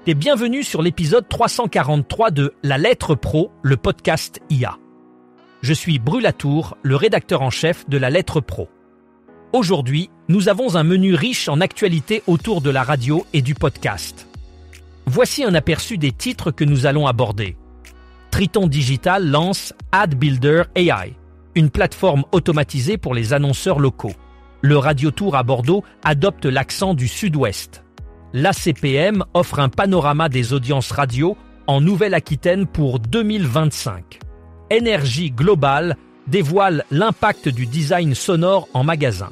et bienvenue sur l'épisode 343 de La Lettre Pro, le podcast IA. Je suis Brulatour, le rédacteur en chef de La Lettre Pro. Aujourd'hui, nous avons un menu riche en actualités autour de la radio et du podcast. Voici un aperçu des titres que nous allons aborder. Triton Digital lance Ad Builder AI, une plateforme automatisée pour les annonceurs locaux. Le Radiotour à Bordeaux adopte l'accent du Sud-Ouest. L'ACPM offre un panorama des audiences radio en Nouvelle-Aquitaine pour 2025. Énergie Global dévoile l'impact du design sonore en magasin.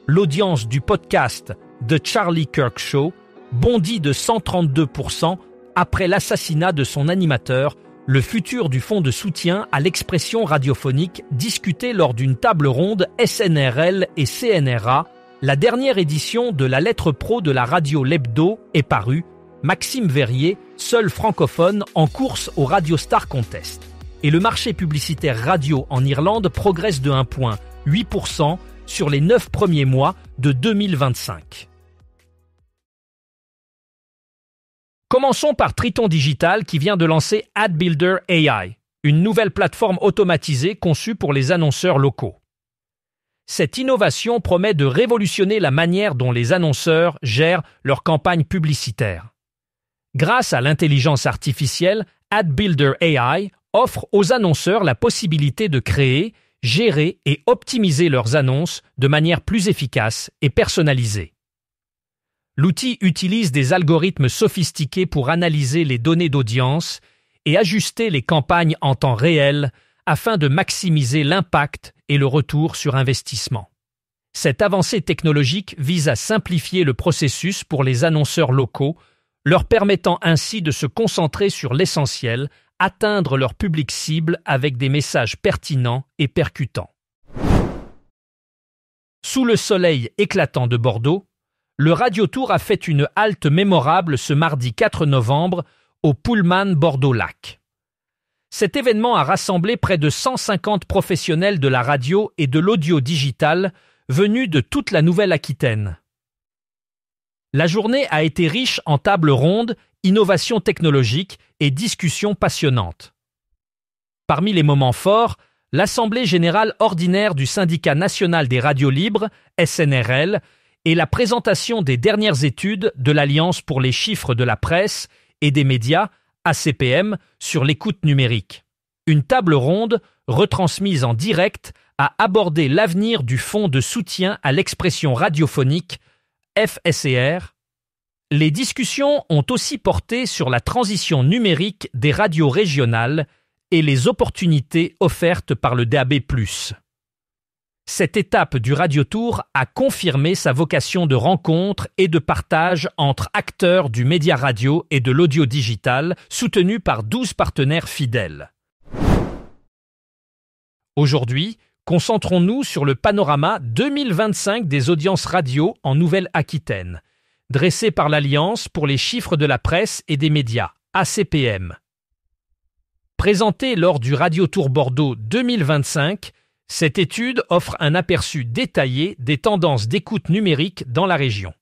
L'audience du podcast The Charlie Kirk Show bondit de 132% après l'assassinat de son animateur, le futur du fonds de soutien à l'expression radiophonique discuté lors d'une table ronde SNRL et CNRA. La dernière édition de la Lettre Pro de la radio L'Hebdo est parue. Maxime Verrier, seul francophone en course au Radio Star Contest. Et le marché publicitaire radio en Irlande progresse de 1,8% sur les 9 premiers mois de 2025. Commençons par Triton Digital qui vient de lancer Ad Builder AI, une nouvelle plateforme automatisée conçue pour les annonceurs locaux. Cette innovation promet de révolutionner la manière dont les annonceurs gèrent leurs campagnes publicitaires. Grâce à l'intelligence artificielle, Ad Builder AI offre aux annonceurs la possibilité de créer, gérer et optimiser leurs annonces de manière plus efficace et personnalisée. L'outil utilise des algorithmes sophistiqués pour analyser les données d'audience et ajuster les campagnes en temps réel afin de maximiser l'impact et le retour sur investissement. Cette avancée technologique vise à simplifier le processus pour les annonceurs locaux, leur permettant ainsi de se concentrer sur l'essentiel, atteindre leur public cible avec des messages pertinents et percutants. Sous le soleil éclatant de Bordeaux, le Radiotour a fait une halte mémorable ce mardi 4 novembre au Pullman Bordeaux-Lac. Cet événement a rassemblé près de 150 professionnels de la radio et de l'audio digital venus de toute la Nouvelle-Aquitaine. La journée a été riche en tables rondes, innovations technologiques et discussions passionnantes. Parmi les moments forts, l'Assemblée générale ordinaire du Syndicat national des radios libres, SNRL, et la présentation des dernières études de l'Alliance pour les chiffres de la presse et des médias, ACPM, sur l'écoute numérique. Une table ronde, retransmise en direct, a abordé l'avenir du Fonds de soutien à l'expression radiophonique, FSER. Les discussions ont aussi porté sur la transition numérique des radios régionales et les opportunités offertes par le DAB+. Cette étape du Radiotour a confirmé sa vocation de rencontre et de partage entre acteurs du média radio et de l'audio digital, soutenus par 12 partenaires fidèles. Aujourd'hui, concentrons-nous sur le panorama 2025 des audiences radio en Nouvelle-Aquitaine, dressé par l'Alliance pour les chiffres de la presse et des médias, ACPM. Présentée lors du Radiotour Bordeaux 2025, cette étude offre un aperçu détaillé des tendances d'écoute numérique dans la région.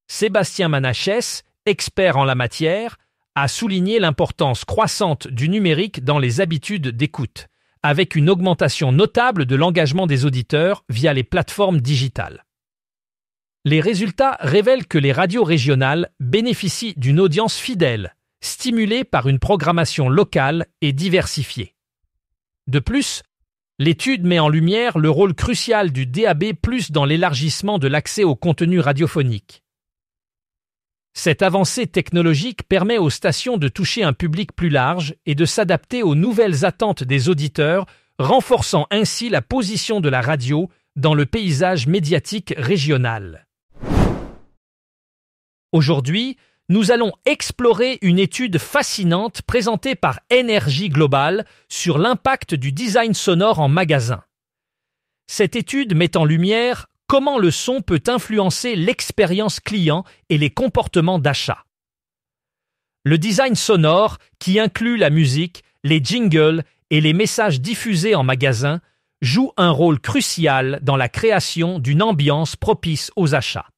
Sébastien Manachès, expert en la matière, a souligné l'importance croissante du numérique dans les habitudes d'écoute, avec une augmentation notable de l'engagement des auditeurs via les plateformes digitales. Les résultats révèlent que les radios régionales bénéficient d'une audience fidèle, stimulée par une programmation locale et diversifiée. De plus, l'étude met en lumière le rôle crucial du DAB+ dans l'élargissement de l'accès au contenu radiophonique. Cette avancée technologique permet aux stations de toucher un public plus large et de s'adapter aux nouvelles attentes des auditeurs, renforçant ainsi la position de la radio dans le paysage médiatique régional. Aujourd'hui, nous allons explorer une étude fascinante présentée par Énergie Global sur l'impact du design sonore en magasin. Cette étude met en lumière comment le son peut influencer l'expérience client et les comportements d'achat. Le design sonore, qui inclut la musique, les jingles et les messages diffusés en magasin, joue un rôle crucial dans la création d'une ambiance propice aux achats.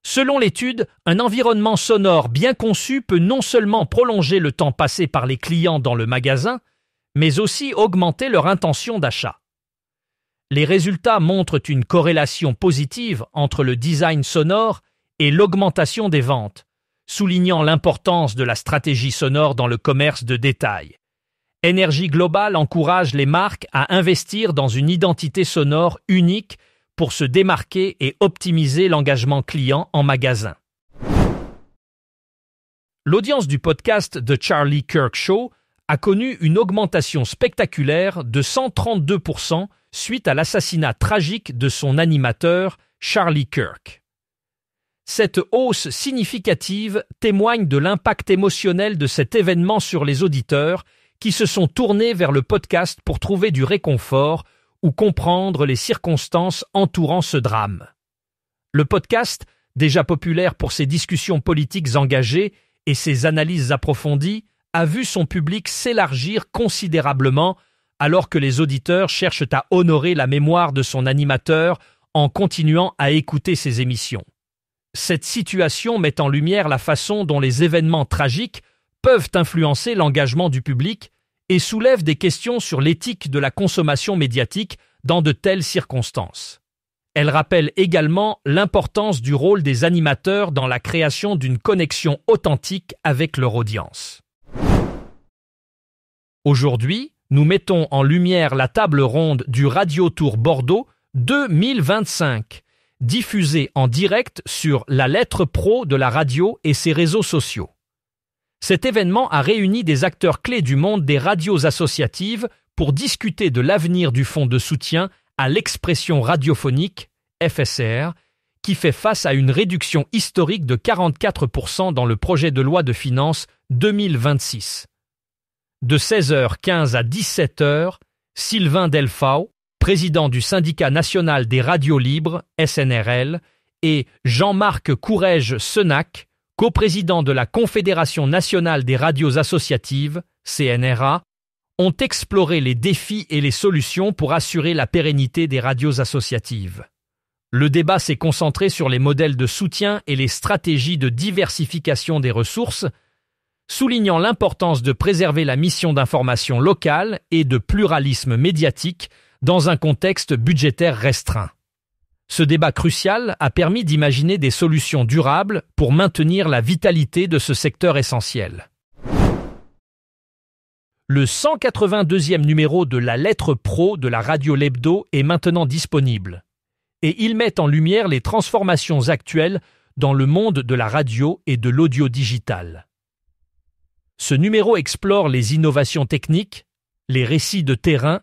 Selon l'étude, un environnement sonore bien conçu peut non seulement prolonger le temps passé par les clients dans le magasin, mais aussi augmenter leur intention d'achat. Les résultats montrent une corrélation positive entre le design sonore et l'augmentation des ventes, soulignant l'importance de la stratégie sonore dans le commerce de détail. Énergie Globale encourage les marques à investir dans une identité sonore unique pour se démarquer et optimiser l'engagement client en magasin. L'audience du podcast The Charlie Kirk Show a connu une augmentation spectaculaire de 132% suite à l'assassinat tragique de son animateur, Charlie Kirk. Cette hausse significative témoigne de l'impact émotionnel de cet événement sur les auditeurs qui se sont tournés vers le podcast pour trouver du réconfort ou comprendre les circonstances entourant ce drame. Le podcast, déjà populaire pour ses discussions politiques engagées et ses analyses approfondies, a vu son public s'élargir considérablement alors que les auditeurs cherchent à honorer la mémoire de son animateur en continuant à écouter ses émissions. Cette situation met en lumière la façon dont les événements tragiques peuvent influencer l'engagement du public et soulèvent des questions sur l'éthique de la consommation médiatique dans de telles circonstances. Elle rappelle également l'importance du rôle des animateurs dans la création d'une connexion authentique avec leur audience. Aujourd'hui, nous mettons en lumière la table ronde du Radio Tour Bordeaux 2025, diffusée en direct sur la lettre pro de la radio et ses réseaux sociaux. Cet événement a réuni des acteurs clés du monde des radios associatives pour discuter de l'avenir du fonds de soutien à l'expression radiophonique, FSR, qui fait face à une réduction historique de 44% dans le projet de loi de finances 2026. De 16h15 à 17h, Sylvain Delfau, président du syndicat national des radios libres, SNRL, et Jean-Marc Courrèges-Senac, coprésident de la Confédération nationale des radios associatives, CNRA, ont exploré les défis et les solutions pour assurer la pérennité des radios associatives. Le débat s'est concentré sur les modèles de soutien et les stratégies de diversification des ressources, soulignant l'importance de préserver la mission d'information locale et de pluralisme médiatique dans un contexte budgétaire restreint. Ce débat crucial a permis d'imaginer des solutions durables pour maintenir la vitalité de ce secteur essentiel. Le 182e numéro de la lettre pro de la radio L'Hebdo est maintenant disponible, et il met en lumière les transformations actuelles dans le monde de la radio et de l'audio digital. Ce numéro explore les innovations techniques, les récits de terrain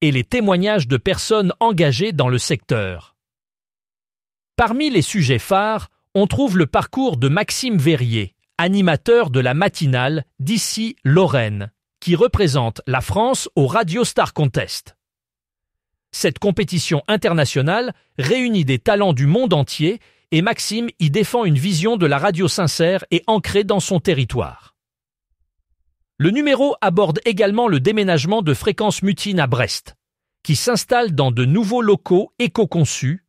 et les témoignages de personnes engagées dans le secteur. Parmi les sujets phares, on trouve le parcours de Maxime Verrier, animateur de la matinale d'ici Lorraine, qui représente la France au Radio Star Contest. Cette compétition internationale réunit des talents du monde entier et Maxime y défend une vision de la radio sincère et ancrée dans son territoire. Le numéro aborde également le déménagement de Fréquence Mutine à Brest, qui s'installe dans de nouveaux locaux éco-conçus,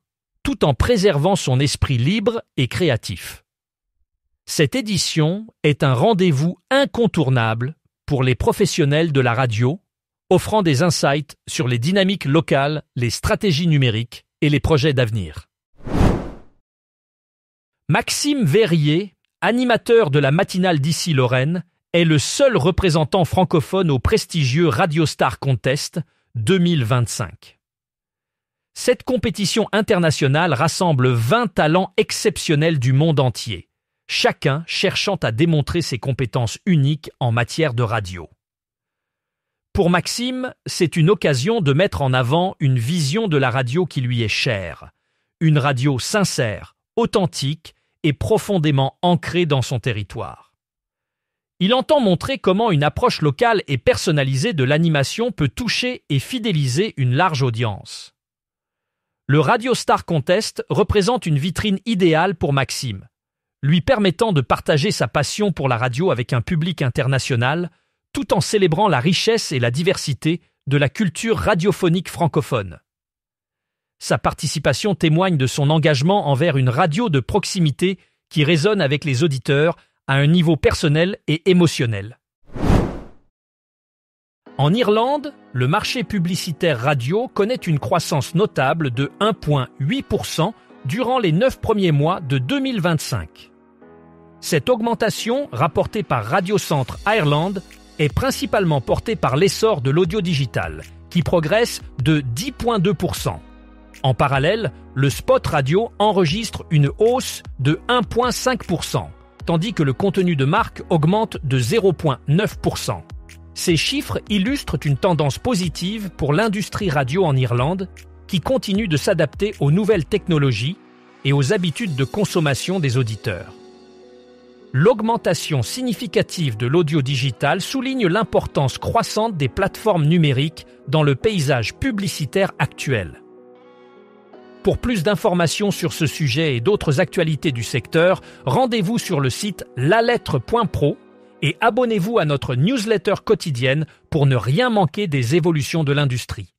tout en préservant son esprit libre et créatif. Cette édition est un rendez-vous incontournable pour les professionnels de la radio, offrant des insights sur les dynamiques locales, les stratégies numériques et les projets d'avenir. Maxime Verrier, animateur de la matinale d'ici Lorraine, est le seul représentant francophone au prestigieux Radio Star Contest 2025. Cette compétition internationale rassemble 20 talents exceptionnels du monde entier, chacun cherchant à démontrer ses compétences uniques en matière de radio. Pour Maxime, c'est une occasion de mettre en avant une vision de la radio qui lui est chère, une radio sincère, authentique et profondément ancrée dans son territoire. Il entend montrer comment une approche locale et personnalisée de l'animation peut toucher et fidéliser une large audience. Le Radio Star Contest représente une vitrine idéale pour Maxime, lui permettant de partager sa passion pour la radio avec un public international, tout en célébrant la richesse et la diversité de la culture radiophonique francophone. Sa participation témoigne de son engagement envers une radio de proximité qui résonne avec les auditeurs à un niveau personnel et émotionnel. En Irlande, le marché publicitaire radio connaît une croissance notable de 1,8% durant les 9 premiers mois de 2025. Cette augmentation, rapportée par Radio Centre Ireland, est principalement portée par l'essor de l'audio digital, qui progresse de 10,2%. En parallèle, le spot radio enregistre une hausse de 1,5%, tandis que le contenu de marque augmente de 0,9%. Ces chiffres illustrent une tendance positive pour l'industrie radio en Irlande, qui continue de s'adapter aux nouvelles technologies et aux habitudes de consommation des auditeurs. L'augmentation significative de l'audio digital souligne l'importance croissante des plateformes numériques dans le paysage publicitaire actuel. Pour plus d'informations sur ce sujet et d'autres actualités du secteur, rendez-vous sur le site lalettre.pro et abonnez-vous à notre newsletter quotidienne pour ne rien manquer des évolutions de l'industrie.